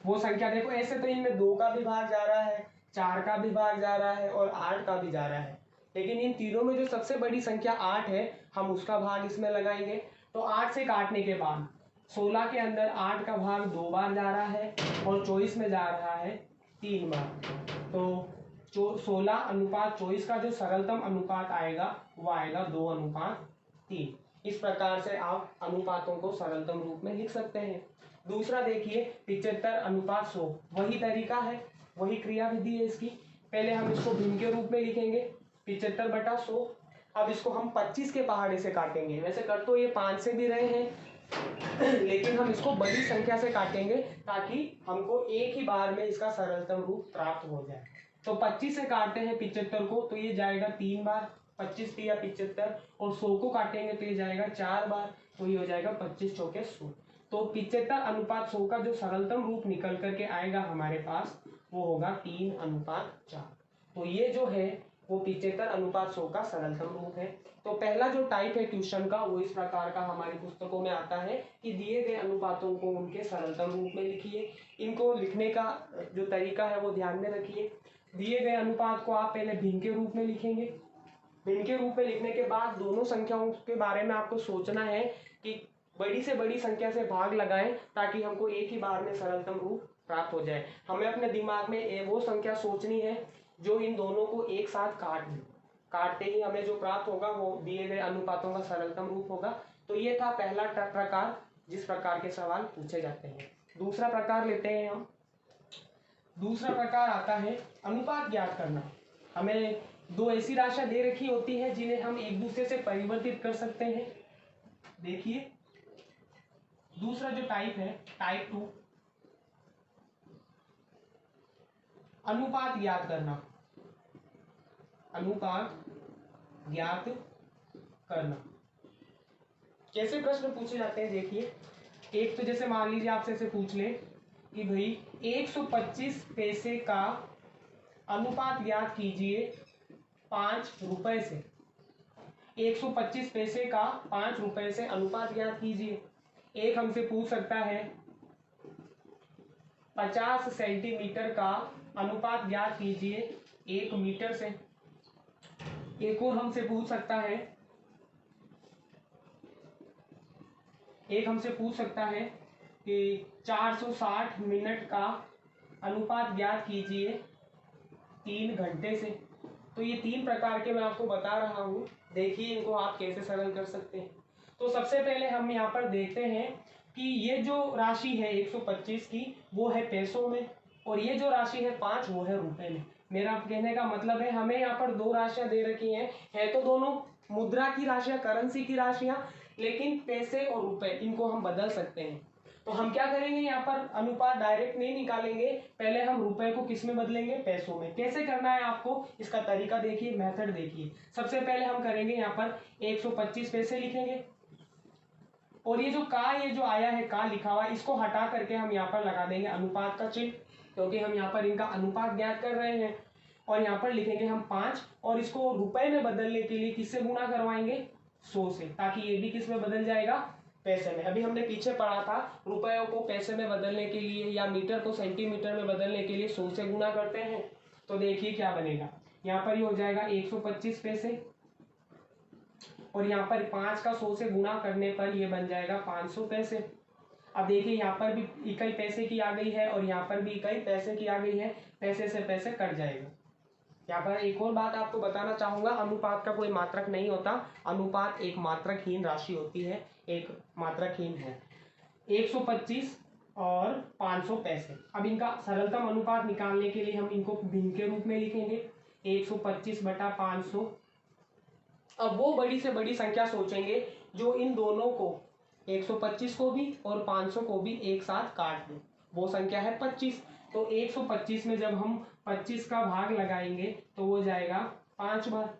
वो संख्या देखो ऐसे तो इनमें 2 का भी भाग जा रहा है, 4 का भी भाग जा रहा है और 8 का भी जा रहा है, लेकिन इन तीनों में जो सबसे बड़ी संख्या 8 है हम उसका भाग इसमें लगाएंगे। तो 8 से काटने के बाद 16 के अंदर 8 का भाग 2 बार जा रहा है और 24 में जा रहा है 3 बार। तो जो 16:24 का जो सरलतम अनुपात आएगा वो आएगा 2:3। इस प्रकार से आप अनुपातों को सरलतम रूप में लिख सकते हैं। दूसरा देखिए 75:100, वही तरीका है, वही क्रिया विधि है इसकी। पहले हम इसको भिन्न के रूप में लिखेंगे 75/100। अब इसको हम 25 के पहाड़े से काटेंगे। वैसे कर तो ये 5 से भी रहे हैं लेकिन हम इसको बड़ी संख्या से काटेंगे ताकि हमको एक ही बार में इसका सरलतम रूप प्राप्त हो जाए। तो 25 से काटते हैं 75 को तो ये जाएगा 3 बार, 25 या 75, और 100 को काटेंगे तो ये जाएगा 4 बार, तो ये हो जाएगा 25 चौके 100। तो 75:100 का जो सरलतम रूप निकल करके आएगा हमारे पास वो होगा 3:4। तो ये जो है वो 75:100 का सरलतम रूप है। तो पहला जो टाइप है क्वेश्चन का वो इस प्रकार का हमारी पुस्तकों में आता है कि दिए गए अनुपातों को उनके सरलतम रूप में लिखिए। इनको लिखने का जो तरीका है वो ध्यान में रखिए। दिए गए अनुपात को आप पहले भिन्न के रूप में लिखेंगे। भिन्न के रूप में लिखने के बाद दोनों संख्याओं के बारे में आपको सोचना है कि बड़ी से बड़ी संख्या से भाग लगाएं ताकि हमको एक ही बार में सरलतम रूप प्राप्त हो जाए। हमें अपने दिमाग में वो संख्या सोचनी है जो इन दोनों को एक साथ काट दे। काटते ही हमें जो प्राप्त होगा वो दिए गए अनुपातों का सरलतम रूप होगा। तो ये था पहला प्रकार जिस प्रकार के सवाल पूछे जाते हैं। दूसरा प्रकार लेते हैं हम। दूसरा प्रकार आता है अनुपात ज्ञात करना। हमें दो ऐसी राशियां दे रखी होती है जिन्हें हम एक दूसरे से परिवर्तित कर सकते हैं। देखिए दूसरा जो टाइप है टाइप 2, अनुपात ज्ञात करना। अनुपात ज्ञात करना कैसे प्रश्न पूछे जाते हैं देखिए। एक तो जैसे मान लीजिए आपसे ऐसे पूछ ले कि भाई 125 पैसे का अनुपात ज्ञात कीजिए 5 रुपए से। 125 पैसे का 5 रुपए से अनुपात ज्ञात कीजिए। एक हमसे पूछ सकता है 50 सेंटीमीटर का अनुपात ज्ञात कीजिए 1 मीटर से। एक और हमसे पूछ सकता है कि 460 मिनट का अनुपात ज्ञात कीजिए 3 घंटे से। तो ये 3 प्रकार के मैं आपको बता रहा हूँ, देखिए इनको आप कैसे सरल कर सकते हैं। तो सबसे पहले हम यहाँ पर देखते हैं कि ये जो राशि है 125 की वो है पैसों में और ये जो राशि है 5 वो है रुपए में। मेरा कहने का मतलब है हमें यहाँ पर दो राशियां दे रखी हैं, है तो दोनों मुद्रा की राशियां, करेंसी की राशियां, लेकिन पैसे और रुपए इनको हम बदल सकते हैं। तो हम क्या करेंगे, यहाँ पर अनुपात डायरेक्ट नहीं निकालेंगे, पहले हम रुपए को किस में बदलेंगे, पैसों में। कैसे करना है आपको, इसका तरीका देखिए, मेथड देखिए। सबसे पहले हम करेंगे यहाँ पर 125 पैसे लिखेंगे और ये जो आया है का लिखा हुआ, इसको हटा करके हम यहाँ पर लगा देंगे अनुपात का चिन्ह, क्योंकि हम यहाँ पर इनका अनुपात ज्ञात कर रहे हैं। और यहाँ पर लिखेंगे हम 5 और इसको रुपए में बदलने के लिए किससे गुणा करवाएंगे, 100 से, ताकि ये भी किस में बदल जाएगा, पैसे में। अभी हमने पीछे पढ़ा था रुपयों को पैसे में बदलने के लिए या मीटर को सेंटीमीटर में बदलने के लिए 100 से गुणा करते हैं। तो देखिए क्या बनेगा, यहाँ पर ये हो जाएगा 125 पैसे और यहाँ पर 5 का 100 से गुणा करने पर ये बन जाएगा 500 पैसे। अब देखिए यहाँ पर भी इकाई पैसे की आ गई है और यहाँ पर भी इकाई पैसे की आ गई है, पैसे से पैसे कट जाएगा। यहाँ पर एक और बात आपको बताना चाहूंगा, अनुपात का कोई मात्रक नहीं होता, अनुपात एक मात्रकहीन राशि होती है, एक मात्रकहीन है। 125 और 500 पैसे। अब इनका सरलतम अनुपात निकालने के लिए हम इनको भिन्न के रूप में लिखेंगे, 125/500। अब वो बड़ी से बड़ी संख्या सोचेंगे जो इन दोनों को, 125 को भी और 500 को भी एक साथ काट दे, वो संख्या है 25। तो 125 में जब हम 25 का भाग लगाएंगे तो वो जाएगा 5 बार,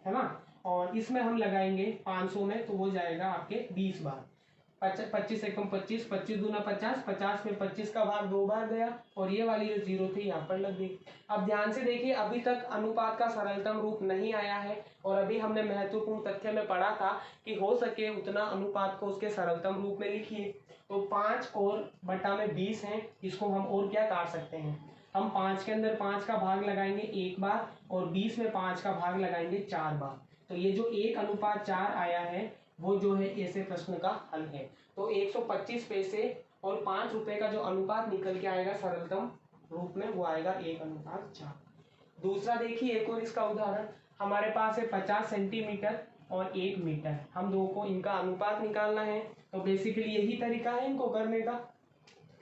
है ना, और इसमें हम लगाएंगे 500 में तो वो जाएगा आपके 20 बार। 25 एकम 25, 25 दूना 50, 50 में 25 का भाग 2 बार गया और ये वाली जो जीरो थी यहाँ पर लग गई। अब ध्यान से देखिए, अभी तक अनुपात का सरलतम रूप नहीं आया है और अभी हमने महत्वपूर्ण तथ्य में पढ़ा था कि हो सके उतना अनुपात को उसके सरलतम रूप में लिखिए। तो 5 और बटा में 20 है, इसको हम और क्या काट सकते हैं, हम 5 के अंदर 5 का भाग लगाएंगे 1 बार और 20 में 5 का भाग लगाएंगे 4 बार। तो ये जो 1:4 आया है वो जो है ऐसे प्रश्न का हल है। तो 125 पैसे और 5 रुपए का जो अनुपात निकल के आएगा सरलतम रूप में वो आएगा 1:4। दूसरा देखिए एक और इसका उदाहरण, हमारे पास है 50 सेंटीमीटर और 1 मीटर, हम दो को इनका अनुपात निकालना है। तो बेसिकली यही तरीका है इनको करने का।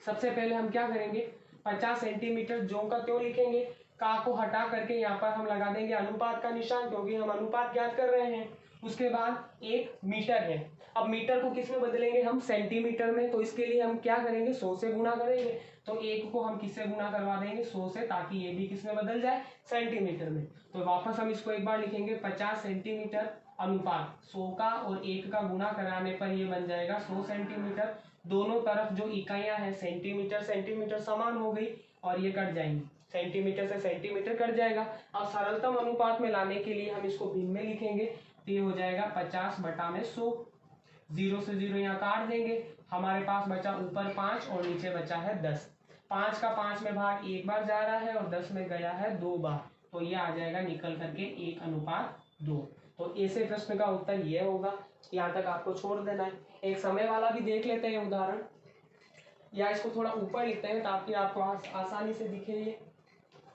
सबसे पहले हम क्या करेंगे, 50 सेंटीमीटर जो का त्यों लिखेंगे, का को हटा करके यहाँ पर हम लगा देंगे अनुपात का निशान, क्योंकि हम अनुपात ज्ञात कर रहे हैं। उसके बाद 1 मीटर है, अब मीटर को किस में बदलेंगे हम, सेंटीमीटर में। तो इसके लिए हम क्या करेंगे, 100 से गुना करेंगे। तो 1 को हम किससे गुना करवा देंगे, 100 से, ताकि ये भी किस में बदल जाए, सेंटीमीटर में। तो वापस हम इसको एक बार लिखेंगे 50 सेंटीमीटर अनुपात 100 का और 1 का गुना कराने पर ये बन जाएगा 100 सेंटीमीटर। दोनों तरफ जो इकाइयां हैं सेंटीमीटर सेंटीमीटर समान हो गई और ये कट जाएंगी, सेंटीमीटर से सेंटीमीटर कट जाएगा। अब सरलतम अनुपात में लाने के लिए हम इसको भिन्न में लिखेंगे, तो ये हो जाएगा 50 बटा में 100, 0 से 0 यहाँ काट देंगे, हमारे पास बचा ऊपर 5 और नीचे बचा है 10। 5 का 5 में भाग 1 बार जा रहा है और 10 में गया है 2 बार, तो ये आ जाएगा निकल करके 1:2। तो ऐसे प्रश्न का उत्तर ये होगा। यहाँ तक आपको छोड़ देना है। एक समय वाला भी देख लेते हैं उदाहरण, या इसको थोड़ा ऊपर लिखते हैं ताकि आपको आसानी से दिखे। ये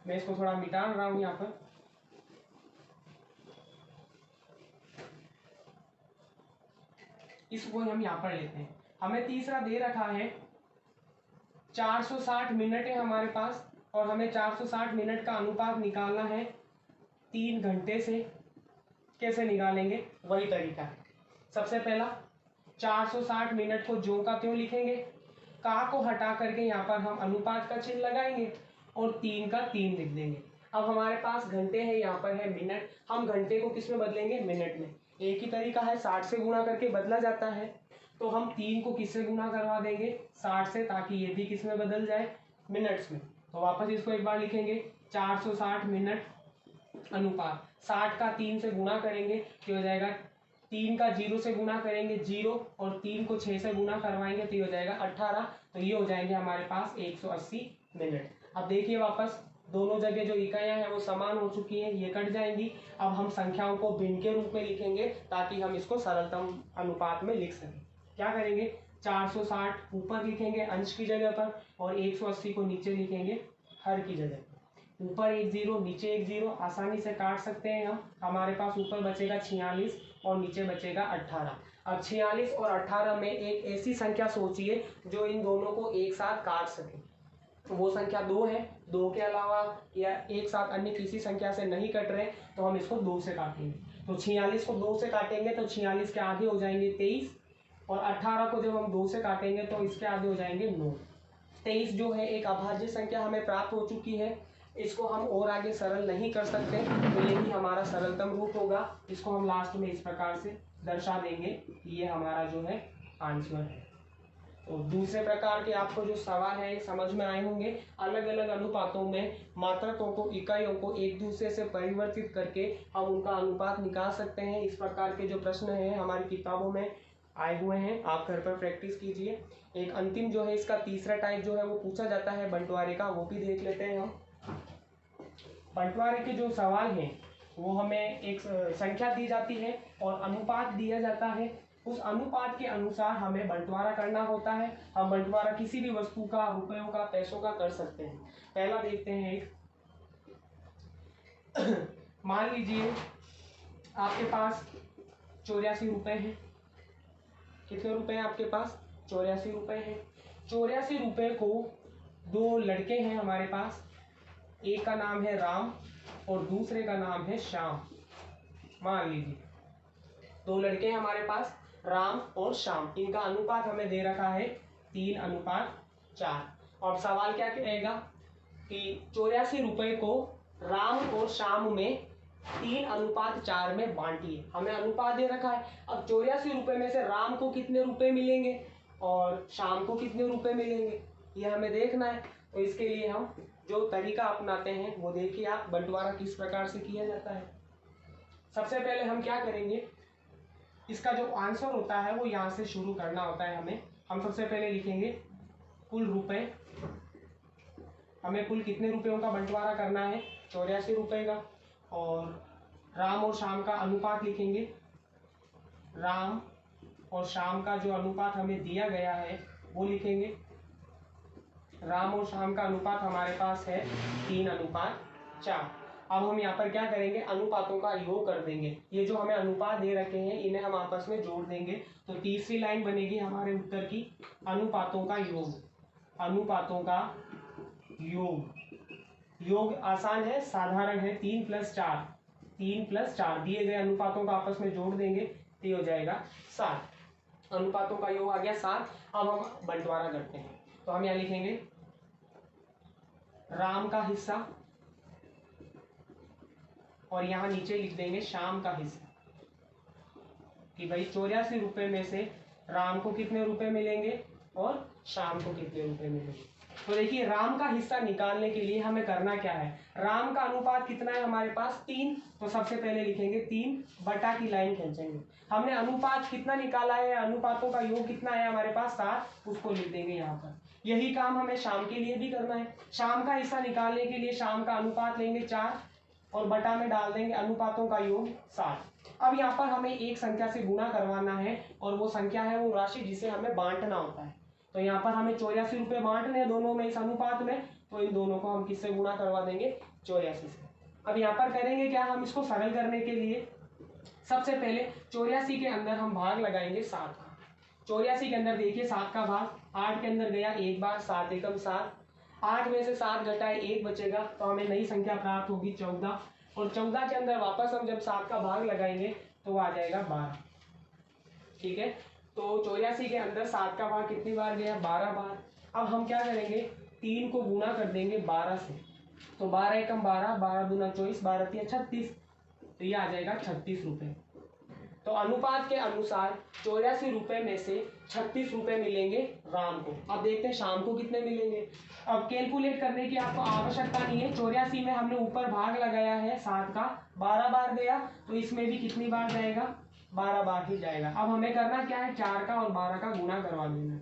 मैं इसको थोड़ा मिटा रहा हूं यहाँ पर। इसको हम यहाँ पर लेते हैं। हमें तीसरा दे रखा है 460 मिनट है हमारे पास और हमें 460 मिनट का अनुपात निकालना है 3 घंटे से। कैसे निकालेंगे, वही तरीका है। सबसे पहला 460 मिनट को ज्यों का त्यों लिखेंगे, का को हटा करके यहाँ पर हम अनुपात का चिन्ह लगाएंगे और 3 का 3 लिख देंगे। अब हमारे पास घंटे हैं, यहाँ पर है मिनट, हम घंटे को किस में बदलेंगे, मिनट में। एक ही तरीका है, 60 से गुणा करके बदला जाता है। तो हम 3 को किससे गुणा करवा देंगे, 60 से, ताकि ये भी किस में बदल जाए, मिनट्स में। तो वापस इसको एक बार लिखेंगे 460 मिनट अनुपात 60 का 3 से गुणा करेंगे, क्या हो जाएगा, 3 का 0 से गुणा करेंगे 0 और 3 को 6 से गुणा करवाएंगे तो ये हो जाएगा 18। तो ये हो जाएंगे हमारे पास 180 मिनट। अब देखिए वापस दोनों जगह जो इकाइयां हैं वो समान हो चुकी हैं, ये कट जाएंगी। अब हम संख्याओं को भिन्न के रूप में लिखेंगे ताकि हम इसको सरलतम अनुपात में लिख सकें। क्या करेंगे, 460 ऊपर लिखेंगे अंश की जगह पर और 180 को नीचे लिखेंगे हर की जगह। ऊपर 1 0 नीचे 1 0, आसानी से काट सकते हैं हम। हमारे पास ऊपर बचेगा 46 और नीचे बचेगा 18। अब 46 और 18 में एक ऐसी संख्या सोचिए जो इन दोनों को एक साथ काट सके। तो वो संख्या 2 है, 2 के अलावा या एक साथ अन्य किसी संख्या से नहीं कट रहे तो हम इसको 2 से काटेंगे। तो 46 को 2 से काटेंगे तो 46 के आगे हो जाएंगे 23 और 18 को जब हम 2 से काटेंगे तो इसके आगे हो जाएंगे 9। 23 जो है एक अभाज्य संख्या हमें प्राप्त हो चुकी है, इसको हम और आगे सरल नहीं कर सकते, तो यही हमारा सरलतम रूप होगा। इसको हम लास्ट में इस प्रकार से दर्शा देंगे कि ये हमारा जो है आंसर है। तो दूसरे प्रकार के आपको जो सवाल है समझ में आए होंगे। अलग अलग अनुपातों में मात्रकों को, इकाइयों को एक दूसरे से परिवर्तित करके हम उनका अनुपात निकाल सकते हैं। इस प्रकार के जो प्रश्न हैं हमारी किताबों में आए हुए हैं, आप घर पर प्रैक्टिस कीजिए। एक अंतिम जो है इसका तीसरा टाइप जो है वो पूछा जाता है बंटवारे का, वो भी देख लेते हैं हम। बंटवारे के जो सवाल हैं वो हमें एक संख्या दी जाती है और अनुपात दिया जाता है। उस अनुपात के अनुसार हमें बंटवारा करना होता है। हम बंटवारा किसी भी वस्तु का, रुपयों का, पैसों का कर सकते हैं। पहला देखते हैं एक मान लीजिए आपके पास 84 रुपये हैं। कितने रुपए हैं आपके पास, 84 रुपये हैं। 84 रुपये को 2 लड़के हैं हमारे पास, एक का नाम है राम और दूसरे का नाम है श्याम। मान लीजिए 2 लड़के हैं हमारे पास, राम और श्याम, इनका अनुपात हमें दे रखा है 3:4। और सवाल क्या कहेगा कि 84 रुपये को राम और श्याम में 3:4 में बांटिए। हमें अनुपात दे रखा है। अब 84 रुपये में से राम को कितने रुपए मिलेंगे, और शाम को कितने रुपए मिलेंगे, ये हमें देखना है। तो इसके लिए हम जो तरीका अपनाते हैं वो देखिए आप, बंटवारा किस प्रकार से किया जाता है। सबसे पहले हम क्या करेंगे, इसका जो आंसर होता है वो यहाँ से शुरू करना होता है हमें। हम सबसे पहले लिखेंगे कुल रुपए, हमें कुल कितने रुपयों का बंटवारा करना है, 84 रुपये का। और राम और शाम का अनुपात लिखेंगे, राम और शाम का जो अनुपात हमें दिया गया है वो लिखेंगे। राम और शाम का अनुपात हमारे पास है 3:4। अब हम यहाँ पर क्या करेंगे, अनुपातों का योग कर देंगे। ये जो हमें अनुपात दे रखे हैं इन्हें हम आपस में जोड़ देंगे। तो तीसरी लाइन बनेगी हमारे उत्तर की, अनुपातों का योग, अनुपातों का योग। योग आसान है, साधारण है, 3 + 4, 3 + 4 दिए गए अनुपातों का आपस में जोड़ देंगे तो ये हो जाएगा 7। अनुपातों का योग आ गया 7। अब हम बंटवारा करते हैं। तो हम यहाँ लिखेंगे राम का हिस्सा और यहाँ नीचे लिख देंगे शाम का हिस्सा, कि भाई 84 रुपये में से राम को कितने रुपए मिलेंगे और शाम को कितने रुपए मिलेंगे। तो देखिए राम का हिस्सा निकालने के लिए हमें करना क्या है, राम का अनुपात कितना है हमारे पास 3, तो सबसे पहले लिखेंगे 3 बटा की लाइन खींचेंगे। हमने अनुपात कितना निकाला है, अनुपातों का योग कितना है हमारे पास 7, उसको लिख देंगे यहाँ पर। यही काम हमें शाम के लिए भी करना है। शाम का हिस्सा निकालने के लिए शाम का अनुपात लेंगे 4 और बटा में डाल देंगे अनुपातों का योग 7। अब यहाँ पर हमें एक संख्या से गुणा करवाना है और वो संख्या है वो राशि जिसे हमें बांटना होता है। तो यहाँ पर हमें 84 रुपये बांटने हैं दोनों में इस अनुपात में, तो इन दोनों को हम किससे गुणा करवा देंगे, 84 से। अब यहाँ पर करेंगे क्या, हम इसको सरल करने के लिए सबसे पहले 84 के अंदर हम भाग लगाएंगे 7 का। 84 के अंदर देखिए 7 का भाग 8 के अंदर गया एक बार, 7 एकम 7, 8 में से 7 घटाए 1 बचेगा, तो हमें नई संख्या प्राप्त होगी 14। और 14 के अंदर वापस हम जब 7 का भाग लगाएंगे तो आ जाएगा 12। ठीक है, तो 84 के अंदर 7 का भाग कितनी बार गया, 12 बार। अब हम क्या करेंगे, 3 को गुणा कर देंगे 12 से, तो 12 एकम 12, 12 दूना 24, 12 तिया 36, तो ये आ जाएगा 36 रुपये। तो अनुपात के अनुसार 84 रुपये में से 36 रुपये मिलेंगे राम को। अब देखते हैं शाम को कितने मिलेंगे। अब कैलकुलेट करने की आपको आवश्यकता नहीं है, 84 में हमने ऊपर भाग लगाया है 7 का, 12 बार गया, तो इसमें भी कितनी बार जाएगा, 12 बार ही जाएगा। अब हमें करना क्या है, 4 का और 12 का गुणा करवा देना।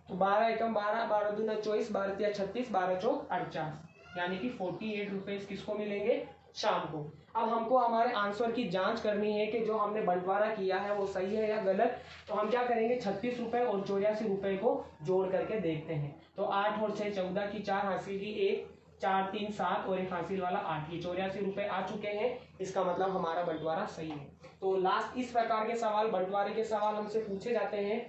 तो 12 एकम 12, 12 दूना 24, 12 तिया 36, 12 चौक 48, यानी कि 48 रुपये किसको मिलेंगे, शाम को। अब हमको हमारे आंसर की जांच करनी है कि जो हमने बंटवारा किया है वो सही है या गलत। तो हम क्या करेंगे, 36 रुपये और 84 रुपये को जोड़ करके देखते हैं। तो 8 और 6 14 की, 4 हासिल की 1, 4 3 7 और 1 हासिल वाला 8, ये 84 रुपये आ चुके हैं। इसका मतलब हमारा बंटवारा सही है। तो लास्ट इस प्रकार के सवाल, बंटवारे के सवाल हमसे पूछे जाते हैं।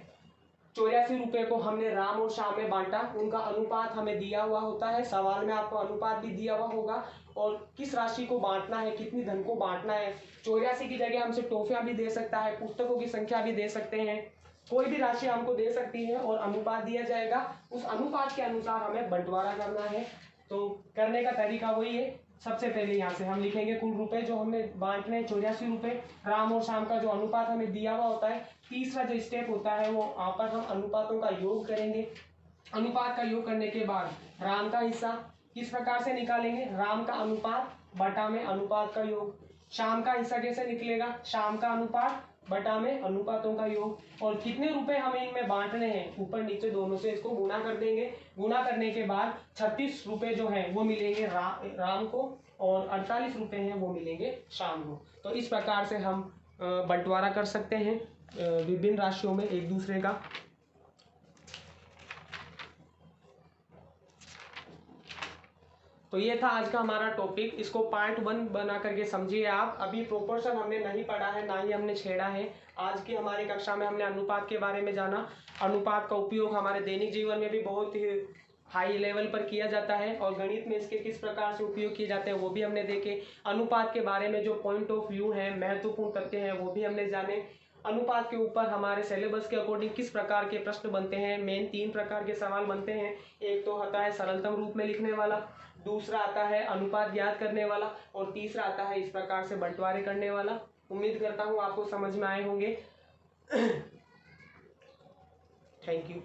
84 रुपये को हमने राम और शाम में बांटा, उनका अनुपात हमें दिया हुआ होता है, सवाल में आपको अनुपात भी दिया हुआ होगा और किस राशि को बांटना है, कितनी धन को बांटना है। 84 की जगह हमसे टोफियां भी दे सकता है, पुस्तकों की संख्या भी दे सकते हैं, कोई भी राशि हमको दे सकती है और अनुपात दिया जाएगा। उस अनुपात के अनुसार हमें बंटवारा करना है। तो करने का तरीका वही है, सबसे पहले यहाँ से हम लिखेंगे कुल रुपए जो हमने बांटने 84 रुपये, राम और शाम का जो अनुपात हमें दिया हुआ होता है। तीसरा जो स्टेप होता है वो यहाँ पर हम अनुपातों का योग करेंगे। अनुपात का योग करने के बाद राम का हिस्सा किस प्रकार से निकालेंगे, राम का अनुपात बटा में अनुपात का योग। शाम का हिस्सा कैसे निकलेगा, शाम का अनुपात बटा में अनुपातों का योग। और कितने रुपए हमें इनमें बांटने हैं, ऊपर नीचे दोनों से इसको गुणा कर देंगे। गुणा करने के बाद 36 रुपये जो है वो मिलेंगे राम को और 48 रुपये हैं वो मिलेंगे शाम को। तो इस प्रकार से हम बंटवारा कर सकते हैं विभिन्न राशियों में एक दूसरे का। तो ये था आज का हमारा टॉपिक, इसको पार्ट 1 बना करके समझिए आप। अभी प्रोपोर्शन हमने नहीं पढ़ा है, ना ही हमने छेड़ा है। आज की हमारी कक्षा में हमने अनुपात के बारे में जाना। अनुपात का उपयोग हमारे दैनिक जीवन में भी बहुत ही हाई लेवल पर किया जाता है और गणित में इसके किस प्रकार से उपयोग किए जाते हैं वो भी हमने देखे। अनुपात के बारे में जो पॉइंट ऑफ व्यू है, महत्वपूर्ण तथ्य हैं, वो भी हमने जाने। अनुपात के ऊपर हमारे सिलेबस के अकॉर्डिंग किस प्रकार के प्रश्न बनते हैं, मेन 3 प्रकार के सवाल बनते हैं। एक तो आता है सरलतम रूप में लिखने वाला, दूसरा आता है अनुपात ज्ञात करने वाला और तीसरा आता है इस प्रकार से बंटवारे करने वाला। उम्मीद करता हूँ आपको समझ में आए होंगे। Thank you.